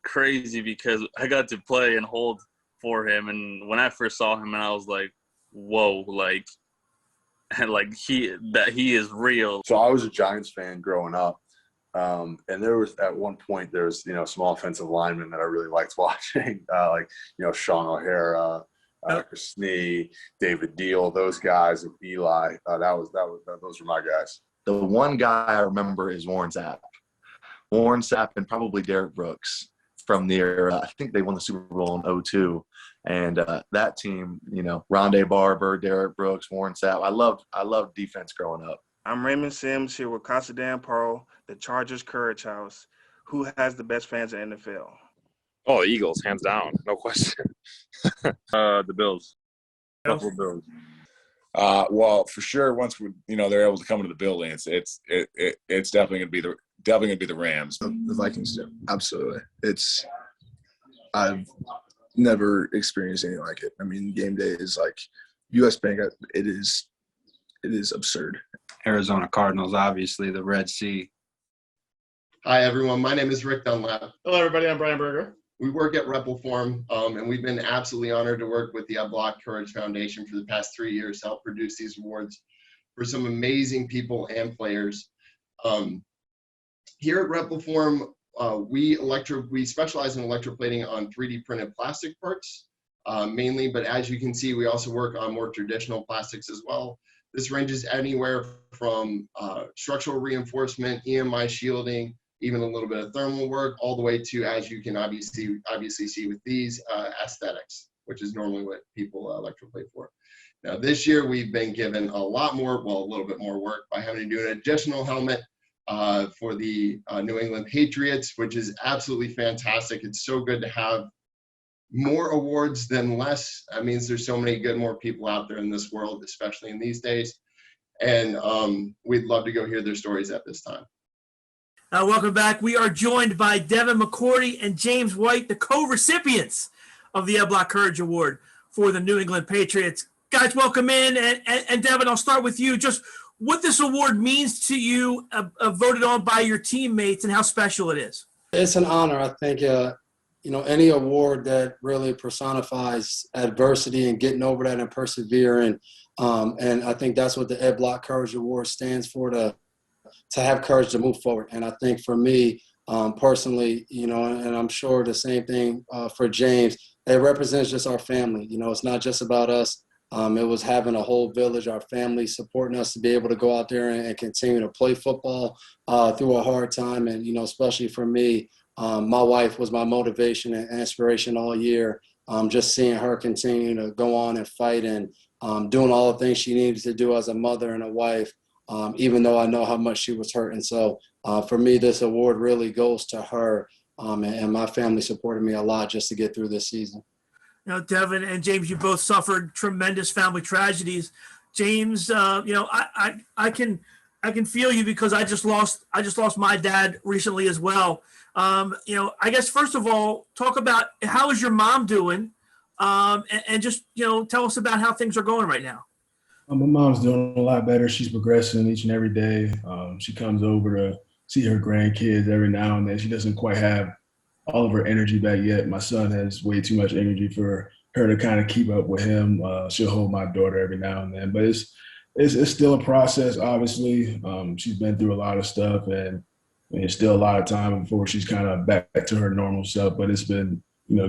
Crazy because I got to play and hold for him, and when I first saw him, and I was like, "Whoa!" He is real.
So I was a Giants fan growing up. And there was at one point there's small offensive linemen that I really liked watching, Sean O'Hara, Chris Snee, David Deal, those guys, Eli. Those were my guys.
The one guy I remember is Warren Sapp. Warren Sapp and probably Derek Brooks from the era. I think they won the Super Bowl in 2002. And that team, Rondé Barber, Derek Brooks, Warren Sapp. I loved defense growing up.
I'm Raymond Sims here with Considine Pearl, the Chargers Courage House. Who has the best fans in the NFL?
Oh, Eagles, hands down, no question.
The Bills.
Buffalo Bills.
Well, for sure, once they're able to come into the building, it's definitely going to be the Rams.
The Vikings do, absolutely. I've never experienced anything like it. I mean, game day is like U.S. Bank. It is absurd.
Arizona Cardinals, obviously, the Red Sea.
Hi, everyone. My name is Rick Dunlap.
Hello, everybody. I'm Brian Berger.
We work at Rebel Forum, and we've been absolutely honored to work with the Ed Block Courage Foundation for the past 3 years to help produce these awards for some amazing people and players. Here at Rebel Forum, we specialize in electroplating on 3D printed plastic parts, mainly, but as you can see, we also work on more traditional plastics as well. This ranges anywhere from structural reinforcement, EMI shielding, even a little bit of thermal work, all the way to, as you can obviously see with these, aesthetics, which is normally what people electroplate for. Now, this year we've been given a little bit more work by having to do an additional helmet for the New England Patriots, which is absolutely fantastic. It's so good to have more awards than less. That means there's so many good more people out there in this world, especially in these days. And we'd love to go hear their stories at this time.
Welcome back. We are joined by Devin McCourty and James White, the co-recipients of the Ed Block Courage Award for the New England Patriots. Guys, welcome in. And Devin, I'll start with you. Just what this award means to you, voted on by your teammates, and how special it is.
It's an honor. I think, any award that really personifies adversity and getting over that and persevering. And I think that's what the Ed Block Courage Award stands for, to have courage to move forward. And I think for me, personally, and I'm sure the same thing for James, it represents just our family. It's not just about us. It was having a whole village, our family supporting us to be able to go out there and continue to play football through a hard time. And, especially for me, my wife was my motivation and inspiration all year. Just seeing her continue to go on and fight and doing all the things she needed to do as a mother and a wife, even though I know how much she was hurting. So for me, this award really goes to her, and my family supported me a lot just to get through this season.
Devin and James, you both suffered tremendous family tragedies. James, I can feel you because I just lost my dad recently as well. I guess first of all, talk about how is your mom doing, and just tell us about how things are going right now.
My mom's doing a lot better. She's progressing each and every day. She comes over to see her grandkids every now and then. She doesn't quite have all of her energy back yet. My son has way too much energy for her to kind of keep up with him. She'll hold my daughter every now and then, but it's still a process. Obviously, she's been through a lot of stuff, and it's still a lot of time before she's kind of back to her normal self. But it's been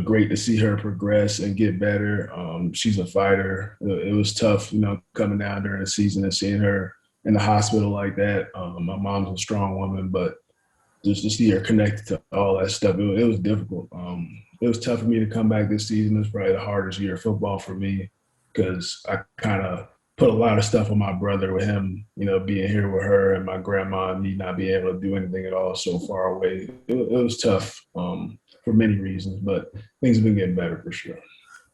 great to see her progress and get better. She's a fighter. It was tough, coming down during the season and seeing her in the hospital like that. My mom's a strong woman, but just to see her connected to all that stuff, it was difficult. It was tough for me to come back this season. It was probably the hardest year of football for me because I kind of put a lot of stuff on my brother with him, being here with her and my grandma and me not being able to do anything at all so far away. It was tough for many reasons, but things have been getting better for sure.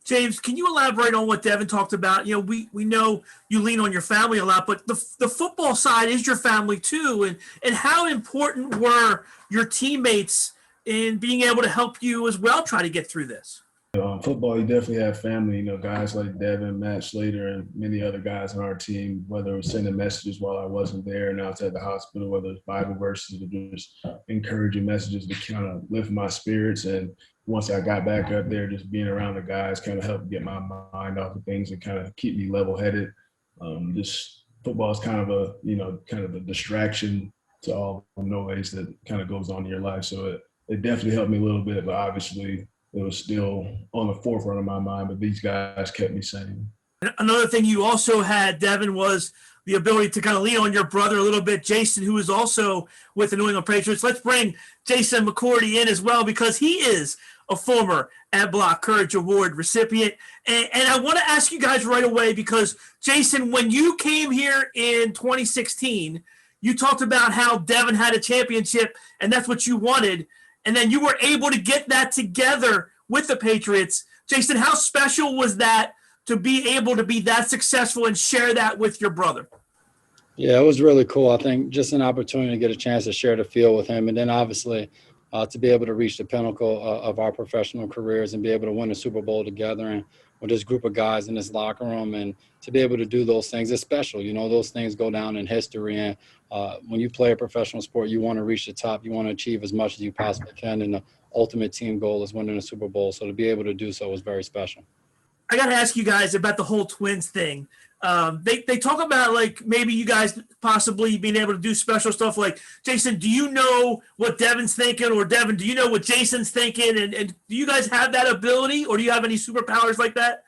James, can you elaborate on what Devin talked about? We know you lean on your family a lot, but the football side is your family too. And how important were your teammates in being able to help you as well try to get through this?
Football, you definitely have family, guys like Devin, Matt Slater, and many other guys on our team, whether it was sending messages while I wasn't there and I was at the hospital, whether it's Bible verses or just encouraging messages to kind of lift my spirits. And once I got back up there, just being around the guys kind of helped get my mind off of things and kind of keep me level-headed. Just football is kind of a distraction to all the noise that kind of goes on in your life. So it definitely helped me a little bit, but obviously it was still on the forefront of my mind, but these guys kept me sane.
Another thing you also had, Devin, was the ability to kind of lean on your brother a little bit, Jason, who is also with the New England Patriots. Let's bring Jason McCourty in as well because he is a former Ed Block Courage Award recipient. And I want to ask you guys right away because, Jason, when you came here in 2016, you talked about how Devin had a championship and that's what you wanted. And then you were able to get that together with the Patriots. Jason, how special was that to be able to be that successful and share that with your brother?
Yeah, it was really cool. I think just an opportunity to get a chance to share the field with him. And then obviously to be able to reach the pinnacle of our professional careers and be able to win a Super Bowl together and with this group of guys in this locker room and to be able to do those things is special. Those things go down in history. And when you play a professional sport, you want to reach the top. You want to achieve as much as you possibly can. And the ultimate team goal is winning a Super Bowl. So to be able to do so was very special.
I got to ask you guys about the whole twins thing. They talk about like maybe you guys possibly being able to do special stuff. Like, Jason, do you know what Devin's thinking? Or Devin, do you know what Jason's thinking? And do you guys have that ability or do you have any superpowers like that?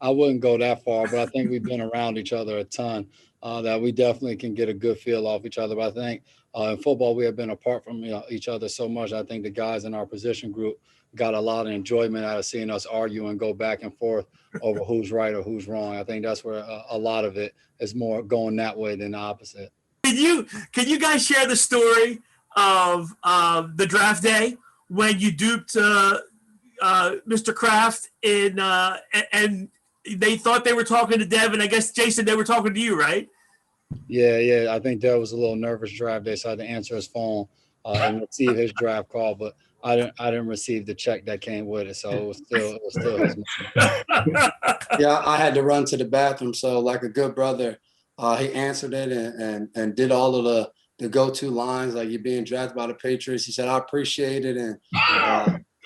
I wouldn't go that far, but I think we've been around each other a ton, that we definitely can get a good feel off each other. But I think in football, we have been apart from each other so much. I think the guys in our position group got a lot of enjoyment out of seeing us argue and go back and forth over who's right or who's wrong. I think that's where a lot of it is more going that way than the opposite.
Can you guys share the story of the draft day when you duped Mr. Kraft and they thought they were talking to Devin. I guess, Jason, they were talking to you, right?
Yeah. I think Dev was a little nervous draft day, so I had to answer his phone and receive his draft call. But I didn't receive the check that came with it, so it was still his money.
Yeah, I had to run to the bathroom, so like a good brother, he answered it and did all of the go-to lines, like you're being drafted by the Patriots. He said, I appreciate it, and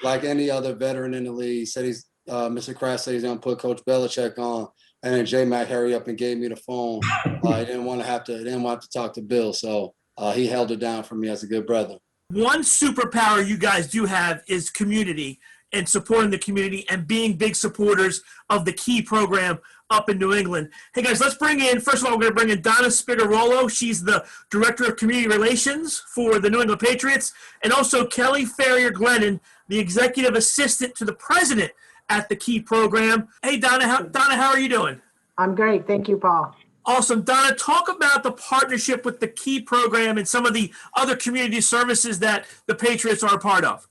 like any other veteran in the league, he said Mr. Kraft said he's gonna put Coach Belichick on, and then J-Mac hurry up and gave me the phone. He didn't want to have to talk to Bill, so he held it down for me as a good brother.
One superpower you guys do have is community and supporting the community and being big supporters of the Key program up in New England. Hey guys, let's bring in, first of all, we're going to bring in Donna Spigarolo. She's the Director of Community Relations for the New England Patriots, and also Kelly Ferrier-Glennon, the Executive Assistant to the President at the Key program. Hey Donna, how are you doing?
I'm great. Thank you, Paul.
Awesome. Donna, talk about the partnership with the Key program and some of the other community services that the Patriots are a part of.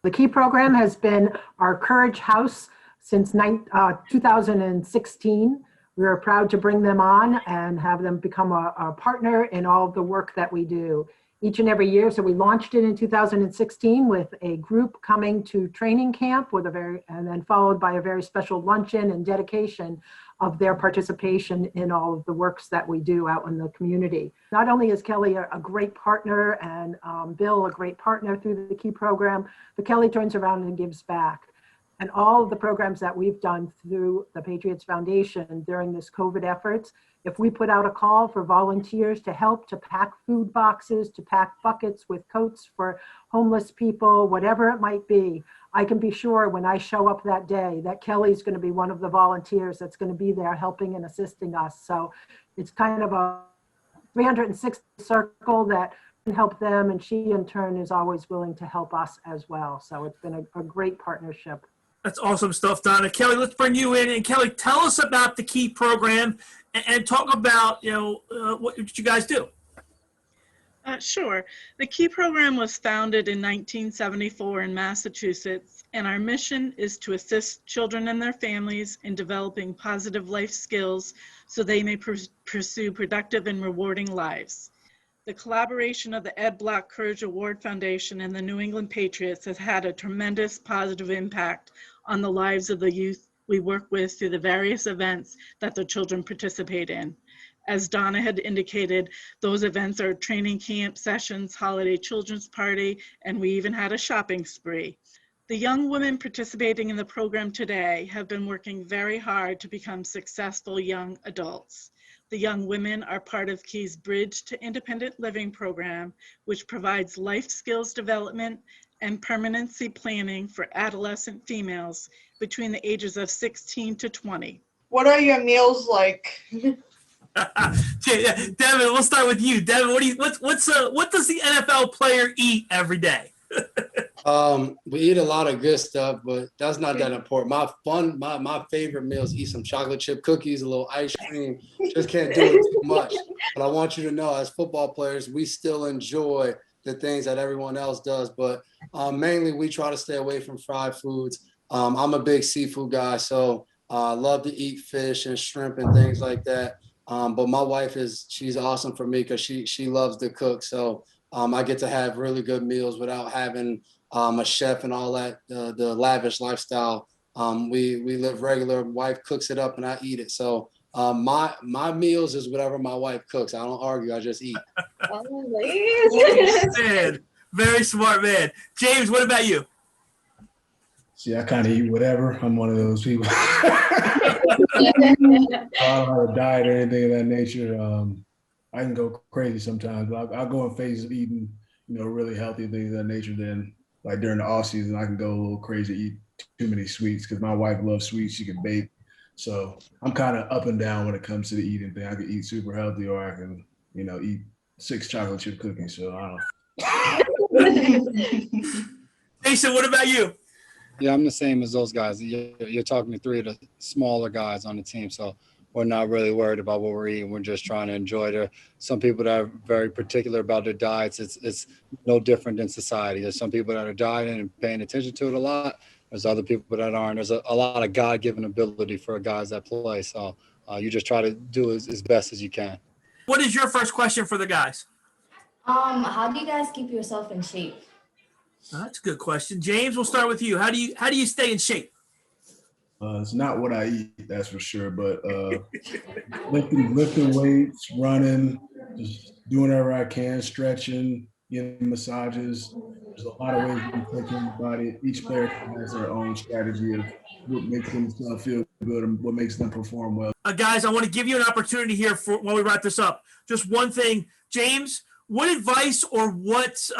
The Key program has been our Courage House since 2016. We are proud to bring them on and have them become a partner in all of the work that we do each and every year. So we launched it in 2016 with a group coming to training camp and then followed by a very special luncheon and dedication of their participation in all of the works that we do out in the community. Not only is Kelly a great partner and Bill a great partner through the Key program, but Kelly turns around and gives back. And all of the programs that we've done through the Patriots Foundation during this COVID efforts, if we put out a call for volunteers to help to pack food boxes, to pack buckets with coats for homeless people, whatever it might be, I can be sure when I show up that day that Kelly's going to be one of the volunteers that's going to be there helping and assisting us. So it's kind of a 360 circle that can help them, and she in turn is always willing to help us as well. So it's been a great partnership.
That's awesome stuff, Donna. Kelly, let's bring you in. And Kelly, tell us about the Key program and talk about, what you guys do.
Sure. The Key program was founded in 1974 in Massachusetts, and our mission is to assist children and their families in developing positive life skills so they may pursue productive and rewarding lives. The collaboration of the Ed Block Courage Award Foundation and the New England Patriots has had a tremendous positive impact on the lives of the youth we work with through the various events that the children participate in. As Donna had indicated, those events are training camp sessions, holiday children's party, and we even had a shopping spree. The young women participating in the program today have been working very hard to become successful young adults. The young women are part of Key's Bridge to Independent Living program, which provides life skills development and permanency planning for adolescent females between the ages of 16 to 20.
What are your meals like?
Devin, we'll start with you. Devin, what does the NFL player eat every day?
We eat a lot of good stuff, but that's not that important. My favorite meal is eat some chocolate chip cookies, a little ice cream. Just can't do it too much. But I want you to know, as football players, we still enjoy the things that everyone else does. But mainly, we try to stay away from fried foods. I'm a big seafood guy, so I love to eat fish and shrimp and things like that. But my wife she's awesome for me because she loves to cook. So I get to have really good meals without having a chef and all that, the lavish lifestyle. We live regular. Wife cooks it up and I eat it. So my meals is whatever my wife cooks. I don't argue. I just eat.
Man, very smart man. James, what about you?
See, I kind of eat whatever. I'm one of those people. I don't have a diet or anything of that nature. I can go crazy sometimes, but I'll go in phases of eating, really healthy things of that nature. Then, like during the off season, I can go a little crazy, eat too many sweets because my wife loves sweets. She can bake. So I'm kind of up and down when it comes to the eating thing. I can eat super healthy, or I can, eat 6 chocolate chip cookies. So I don't know.
Jason, what about you?
Yeah, I'm the same as those guys. You're talking to 3 of the smaller guys on the team, so we're not really worried about what we're eating. We're just trying to enjoy it. Some people that are very particular about their diets. It's no different than society. There's some people that are dieting and paying attention to it a lot. There's other people that aren't. There's a lot of God-given ability for guys that play. So you just try to do as best as you can.
What is your first question for the guys?
How do you guys keep yourself in shape?
That's a good question. James, we'll start with you. How do you stay in shape?
It's not what I eat, that's for sure, but lifting weights, running, just doing whatever I can, stretching, getting massages. There's a lot of ways you can take care of your body. Each player has their own strategy of what makes them feel good and what makes them perform well.
Guys, I want to give you an opportunity here for while we wrap this up. Just one thing. James, what advice or what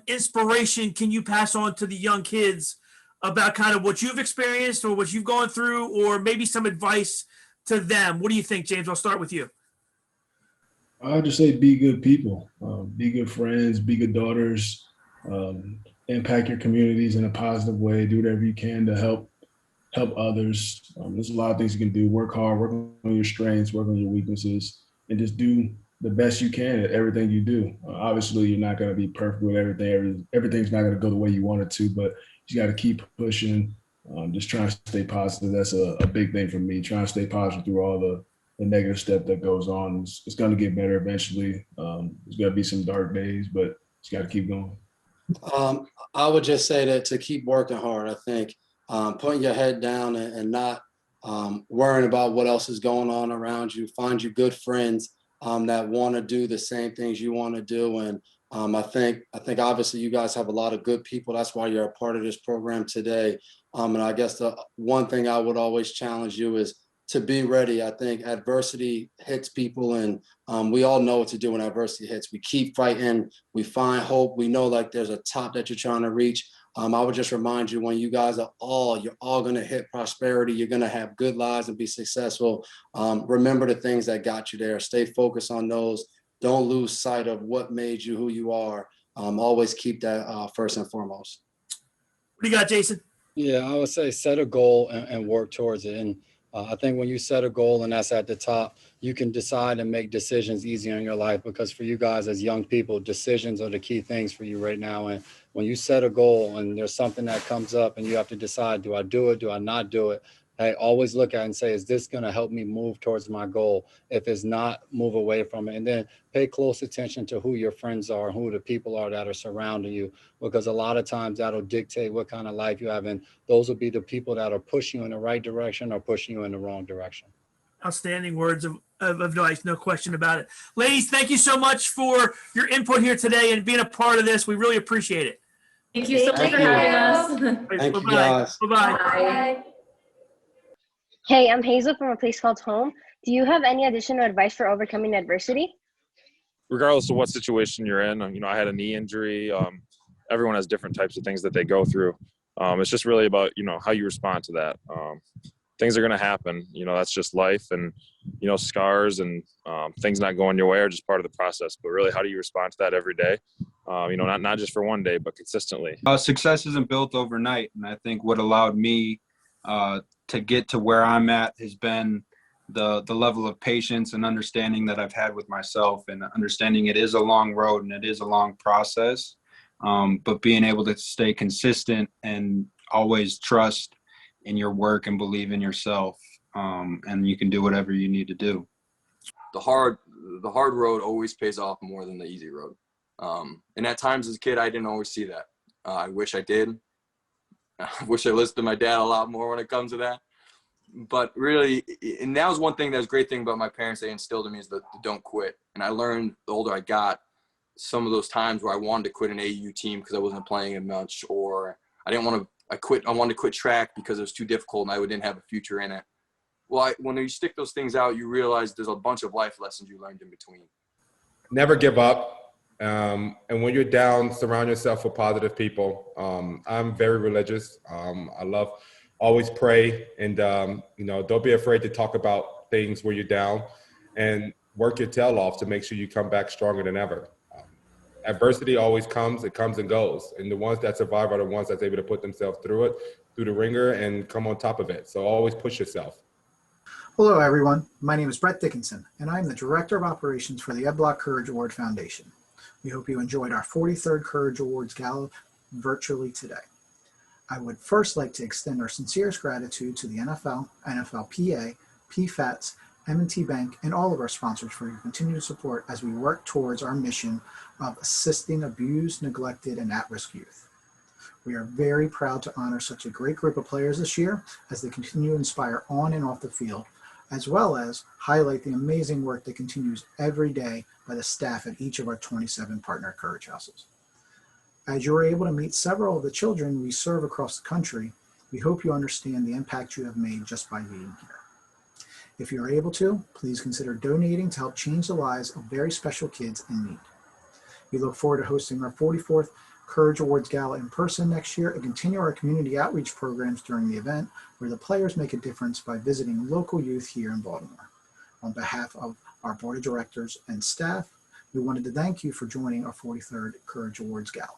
inspiration can you pass on to the young kids about kind of what you've experienced or what you've gone through, or maybe some advice to them? What do you think, James? I'll start with you.
I would just say be good people, be good friends, be good daughters, impact your communities in a positive way, do whatever you can to help others. There's a lot of things you can do. Work hard, work on your strengths, work on your weaknesses, and just do the best you can at everything you do. Obviously, you're not going to be perfect with everything. Everything's not going to go the way you want it to, but you got to keep pushing. Just trying to stay positive. That's a big thing for me. Trying to stay positive through all the negative stuff that goes on. It's going to get better eventually. There's going to be some dark days, but you got to keep going.
I would just say that to keep working hard. I think putting your head down and not worrying about what else is going on around you. Find you good friends that want to do the same things you want to do. And I think obviously you guys have a lot of good people. That's why you're a part of this program today. And I guess the one thing I would always challenge you is to be ready. I think adversity hits people, and we all know what to do when adversity hits. We keep fighting, we find hope. We know like there's a top that you're trying to reach. I would just remind you, when you guys you're all going to hit prosperity. You're going to have good lives and be successful. Remember the things that got you there. Stay focused on those. Don't lose sight of what made you who you are. Always keep that first and foremost.
What do you got, Jason?
Yeah, I would say set a goal and work towards it. And I think when you set a goal and that's at the top, you can decide and make decisions easier in your life, because for you guys as young people, decisions are the key things for you right now. And when you set a goal and there's something that comes up and you have to decide, do I do it? Do I not do it? Hey, always look at it and say, is this going to help me move towards my goal? If it's not, move away from it. And then pay close attention to who your friends are, who the people are that are surrounding you, because a lot of times that'll dictate what kind of life you have. And those will be the people that are pushing you in the right direction or pushing you in the wrong direction.
Outstanding words of advice, no question about it. Ladies, thank you so much for your input here today and being a part of this. We really appreciate it.
Thank you so much for having us.
Thank you, guys.
Bye-bye.
Bye.
Hey, I'm Hazel from a place called home. Do you have any additional advice for overcoming adversity?
Regardless of what situation you're in, I had a knee injury. Everyone has different types of things that they go through. It's just really about, how you respond to that. Things are going to happen, that's just life, and, scars and things not going your way are just part of the process. But really, how do you respond to that every day? Not just for one day, but consistently.
Success isn't built overnight. And I think what allowed me to get to where I'm at has been the level of patience and understanding that I've had with myself, and understanding it is a long road and it is a long process. But being able to stay consistent and always trust in your work and believe in yourself, and you can do whatever you need to do.
The hard road always pays off more than the easy road. And at times as a kid, I didn't always see that. I wish I did. I wish I listened to my dad a lot more when it comes to that. But really, and that was one thing that was a great thing about my parents, they instilled in me, is the don't quit. And I learned the older I got, some of those times where I wanted to quit an AAU team because I wasn't playing it much, or I wanted to quit track because it was too difficult and I didn't have a future in it. Well, when you stick those things out, you realize there's a bunch of life lessons you learned in between.
Never give up. And when you're down, surround yourself with positive people. I'm very religious. I love always pray, and don't be afraid to talk about things where you're down, and work your tail off to make sure you come back stronger than ever. Adversity always comes, it comes and goes. And the ones that survive are the ones that's able to put themselves through the ringer and come on top of it. So always push yourself.
Hello, everyone. My name is Brett Dickinson, and I'm the Director of Operations for the Ed Block Courage Award Foundation. We hope you enjoyed our 43rd Courage Awards Gala virtually today. I would first like to extend our sincerest gratitude to the NFL, NFLPA, PFATS, M&T Bank, and all of our sponsors for your continued support as we work towards our mission of assisting abused, neglected, and at-risk youth. We are very proud to honor such a great group of players this year as they continue to inspire on and off the field, as well as highlight the amazing work that continues every day by the staff at each of our 27 partner Courage Houses. As you are able to meet several of the children we serve across the country, we hope you understand the impact you have made just by being here. If you are able to, please consider donating to help change the lives of very special kids in need. We look forward to hosting our 44th Courage Awards Gala in person next year and continue our community outreach programs during the event where the players make a difference by visiting local youth here in Baltimore. On behalf of our board of directors and staff, we wanted to thank you for joining our 43rd Courage Awards Gala.